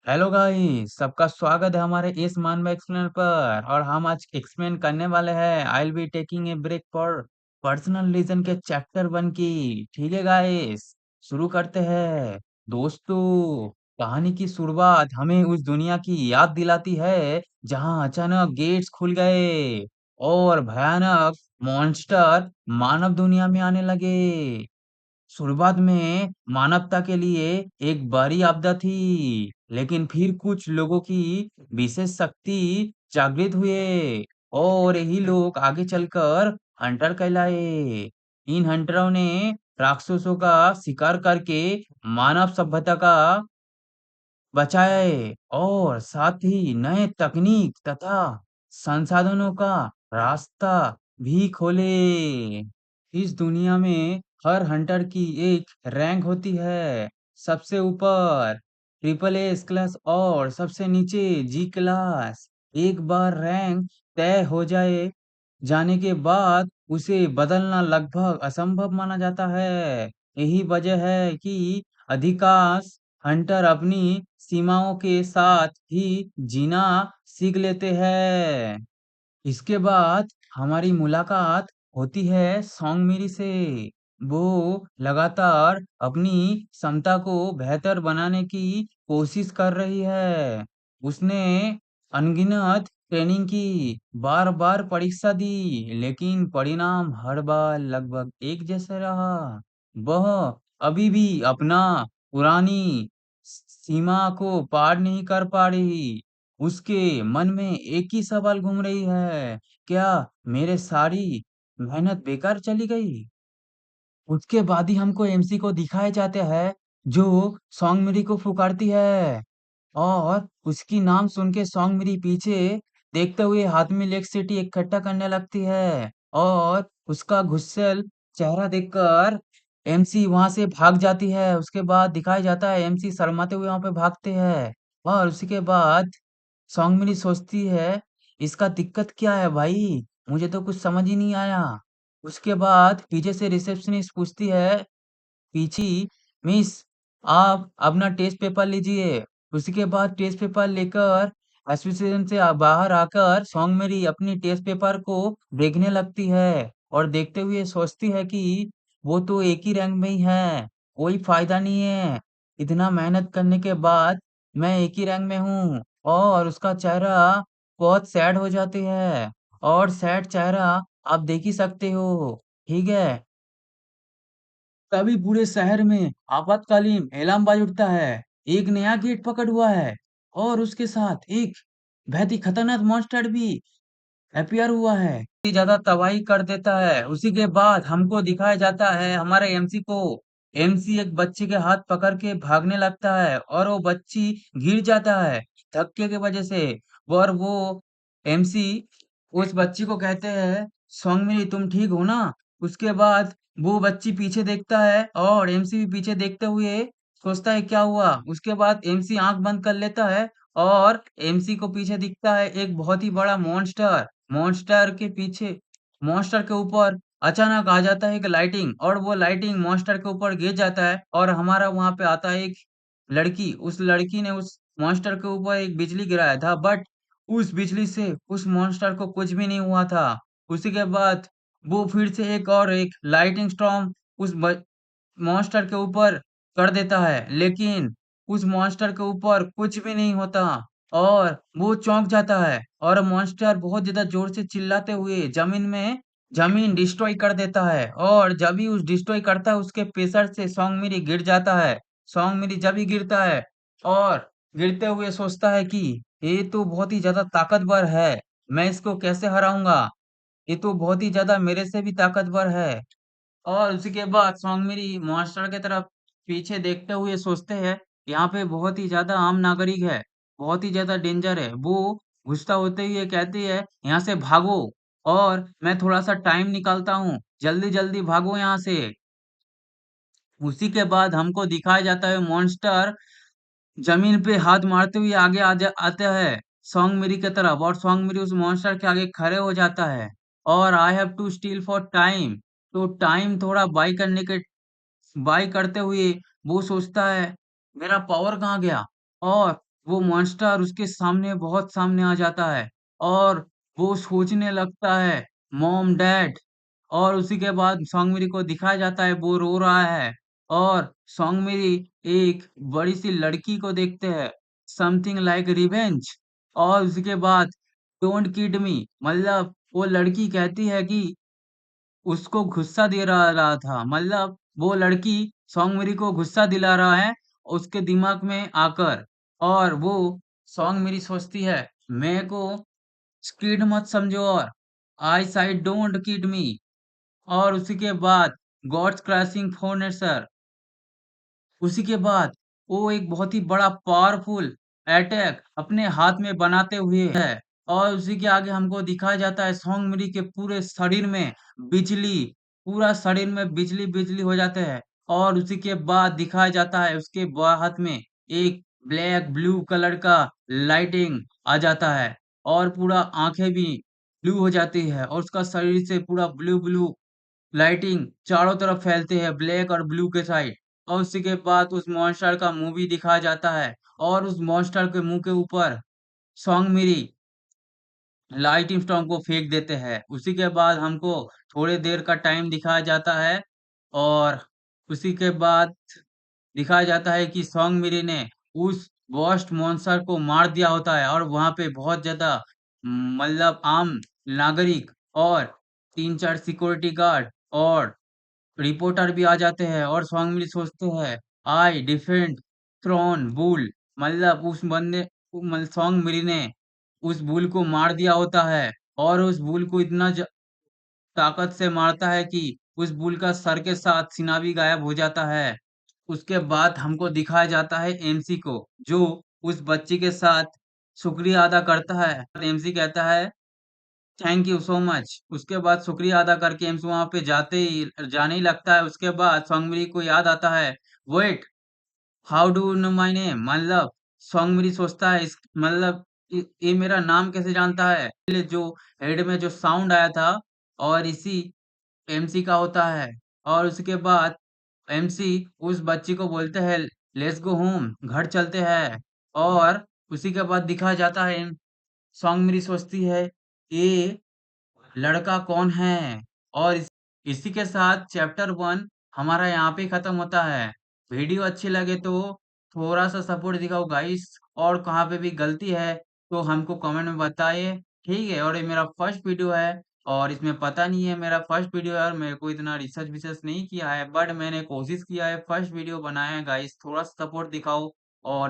Hello guys, सबका स्वागत है हमारे इस मानव एक्सप्लेनर पर। और हम आज एक्सप्लेन करने वाले हैं। I will be taking a break for personal reason के चैप्टर 1 की। ठीक है गाइस, शुरू करते हैं। दोस्तों, कहानी की शुरुआत हमें उस दुनिया की याद दिलाती है जहां अचानक गेट्स खुल गए और भयानक मॉन्स्टर मानव दुनिया में आने लगे। शुरुआत में मानवता के लिए एक बड़ी आपदा थी, लेकिन फिर कुछ लोगों की विशेष शक्ति जागृत हुए और यही लोग आगे चलकर हंटर कहलाए। इन हंटरों ने राक्षसों का शिकार करके मानव सभ्यता का बचाए और साथ ही नए तकनीक तथा संसाधनों का रास्ता भी खोले। इस दुनिया में हर हंटर की एक रैंक होती है। सबसे ऊपर ट्रिपल एस क्लास और सबसे नीचे जी क्लास। एक बार रैंक तय हो जाने के बाद उसे बदलना लगभग असंभव माना जाता है। यही वजह है कि अधिकांश हंटर अपनी सीमाओं के साथ ही जीना सीख लेते हैं। इसके बाद हमारी मुलाकात होती है सौंगमिरी से। वो लगातार अपनी क्षमता को बेहतर बनाने की कोशिश कर रही है। उसने अनगिनत ट्रेनिंग की, बार-बार परीक्षा दी, लेकिन परिणाम हर बार लगभग एक जैसा रहा। वह अभी भी अपना पुरानी सीमा को पार नहीं कर पा रही। उसके मन में एक ही सवाल घूम रही है, क्या मेरे सारी मेहनत बेकार चली गई? उसके बाद ही हमको एमसी को दिखाए जाते हैं, जो सॉन्ग को पुकारती है और उसकी नाम सुन के सॉन्ग पीछे देखते हुए हाथ में लेग सिटी इकट्ठा करने लगती है और उसका गुस्सेल चेहरा देखकर एमसी वहां से भाग जाती है। उसके बाद दिखाया जाता है एमसी शर्माते हुए वहां पे भागते हैं और उसके बाद सौंगमिनी सोचती है, इसका दिक्कत क्या है भाई? मुझे तो कुछ समझ ही नहीं आया। उसके बाद पीछे से रिसेप्शनिस्ट पूछती है, मिस आप अपना टेस्ट पेपर लीजिए। उसके बाद टेस्ट पेपर लेकर एसोसिएशन से बाहर आकर सौंगमेरी अपनी टेस्ट पेपर को देखने लगती है और देखते हुए सोचती है कि वो तो एक ही रैंक में ही है, कोई फायदा नहीं है। इतना मेहनत करने के बाद मैं एक ही रैंक में हूँ। और उसका चेहरा बहुत सैड हो जाती है और सैड चेहरा आप देख ही सकते हो। ठीक है। तभी पूरे शहर में आपातकालीन अलार्म बाज उठता है। एक नया गेट पकड़ हुआ है और उसके साथ एक बहुत ही खतरनाक मॉन्स्टर भी अपीयर हुआ है। इतनी ज्यादा तबाही कर देता है। उसी के बाद हमको दिखाया जाता है हमारे एमसी को। एमसी एक बच्चे के हाथ पकड़ के भागने लगता है और वो बच्ची गिर जाता है धक्के की वजह से। और वो एमसी उस बच्ची को कहते हैं, सौंगमिरी तुम ठीक हो ना? उसके बाद वो बच्ची पीछे देखता है और एमसी भी पीछे देखते हुए सोचता है क्या हुआ। उसके बाद एमसी आंख बंद कर लेता है और एमसी को पीछे दिखता है एक बहुत ही बड़ा मॉन्स्टर। मॉन्स्टर के ऊपर अचानक आ जाता है एक लाइटिंग और वो लाइटिंग मॉन्स्टर के ऊपर गिर जाता है और हमारा वहां पे आता है एक लड़की। उस लड़की ने उस मॉन्स्टर के ऊपर एक बिजली गिराया था, बट उस बिजली से उस मॉन्स्टर को कुछ भी नहीं हुआ था। उसी के बाद वो फिर से एक लाइटिंग स्टॉर्म उस मॉन्स्टर के ऊपर कर देता है, लेकिन उस मॉन्स्टर के ऊपर कुछ भी नहीं होता और वो चौंक जाता है और मॉन्स्टर बहुत ज़्यादा ज़ोर से चिल्लाते हुए ज़मीन डिस्ट्रॉय कर देता है। और जब भी उस डिस्ट्रॉय करता है उसके प्रेशर से सॉन्गमिरी गिर जाता है। सॉन्गमिरी जब ही गिरता है और गिरते हुए सोचता है कि ये तो बहुत ही ज़्यादा ताकतवर है, मैं इसको कैसे हराऊँगा? ये तो बहुत ही ज़्यादा मेरे से भी ताकतवर है। और उसी के बाद सौंगमिरी मॉन्स्टर की तरफ पीछे देखते हुए सोचते हैं, यहाँ पे बहुत ही ज़्यादा आम नागरिक है, बहुत ही ज़्यादा डेंजर है। वो गुस्सा होते हुए कहती है, यहाँ से भागो और मैं थोड़ा-सा टाइम निकालता हूँ, जल्दी-जल्दी भागो यहाँ से। उसी के बाद हमको दिखाया जाता है मॉन्स्टर जमीन पे हाथ मारते हुए आगे आता है सॉन्गमिरी की तरफ और सॉन्गमिरी उस मॉन्स्टर के आगे खड़े हो जाता है और I have to steal for time. तो टाइम थोड़ा बाई करते हुए वो सोचता है मेरा पावर कहाँ गया और वो मॉन्स्टर उसके सामने बहुत सामने आ जाता है और वो सोचने लगता है मॉम डैड। और उसी के बाद सोंगमिरी को दिखाया जाता है वो रो रहा है और सोंगमिरी एक बड़ी सी लड़की को देखते हैं, समथिंग लाइक रिवेंज। और उसके बाद डोंट किड मी, मतलब वो लड़की कहती है कि उसको गुस्सा दे रहा था, मतलब वो लड़की सोंगमिरी को गुस्सा दिला रहा है उसके दिमाग में आकर। और वो सोंगमिरी सोचती है मेरे को किड मत समझो और आई साइड डोंट किड मी। और उसी के बाद गॉड्स क्रैशिंग फर्नीचर। उसी के बाद वो एक बहुत ही बड़ा पावरफुल अटैक अपने हाथ में बनाते हुए है और उसी के आगे हमको दिखाया जाता है सोंगमिरी के पूरे शरीर में बिजली, पूरा शरीर में बिजली बिजली हो जाते हैं। और उसी के बाद दिखाया जाता है उसके हाथ में एक ब्लैक ब्लू कलर का लाइटिंग आ जाता है और पूरा आंखें भी ब्लू हो जाती है और उसका शरीर से पूरा ब्लू ब्लू लाइटिंग चारों तरफ फैलते हैं ब्लैक और ब्लू के साइड। और उसी के बाद उस मॉन्स्टर का मुंह भी दिखाया जाता है और उस मॉन्स्टर के मुंह के ऊपर सोंगमिरी लाइटिंग स्टोन को फेंक देते हैं। उसी के बाद हमको थोड़ी देर का टाइम दिखाया जाता है और उसी के बाद दिखाया जाता है कि सोंगमिरी ने उस वर्स्ट मॉन्स्टर को मार दिया होता है और वहां पे बहुत ज्यादा मतलब आम नागरिक और 3-4 सिक्योरिटी गार्ड और रिपोर्टर भी आ जाते हैं और स्वांगमिली सोचते हैं आई डिफेंड थ्रोन बुल, मतलब उस बंदे स्वांगमिली ने उस बुल को मार दिया होता है और उस बुल को इतना ताकत से मारता है कि उस बुल का सर के साथ सीना भी गायब हो जाता है। उसके बाद हमको दिखाया जाता है एमसी को जो उस बच्ची के साथ शुक्रिया अदा करता है। एमसी कहता है थैंक यू सो मच। उसके बाद शुक्रिया अदा करके एम्स वहाँ पे जाने ही लगता है। उसके बाद सोंगमिरी को याद आता है wait, how do know my name, मतलब सोंगमिरी सोचता है इस मतलब ये मेरा नाम कैसे जानता है। पहले जो हेड में जो साउंड आया था और इसी एमसी का होता है। और उसके बाद एमसी उस बच्ची को बोलते हैं लेट्स गो होम, घर चलते हैं। और उसी के बाद दिखाया जाता है सोंगमिरी सोचती है ये लड़का कौन है। और इसी के साथ चैप्टर 1 हमारा यहाँ पे खत्म होता है। वीडियो अच्छी लगे तो थोड़ा सा सपोर्ट दिखाओ गाइस, और कहाँ पे भी गलती है तो हमको कमेंट में बताइए। ठीक है, और ये मेरा फर्स्ट वीडियो है और इसमें पता नहीं है मेरा फर्स्ट वीडियो है और मेरे को इतना रिसर्च विसर्च नहीं किया है, बट मैंने कोशिश किया है फर्स्ट वीडियो बनाया है गाइस, थोड़ा सपोर्ट दिखाओ। और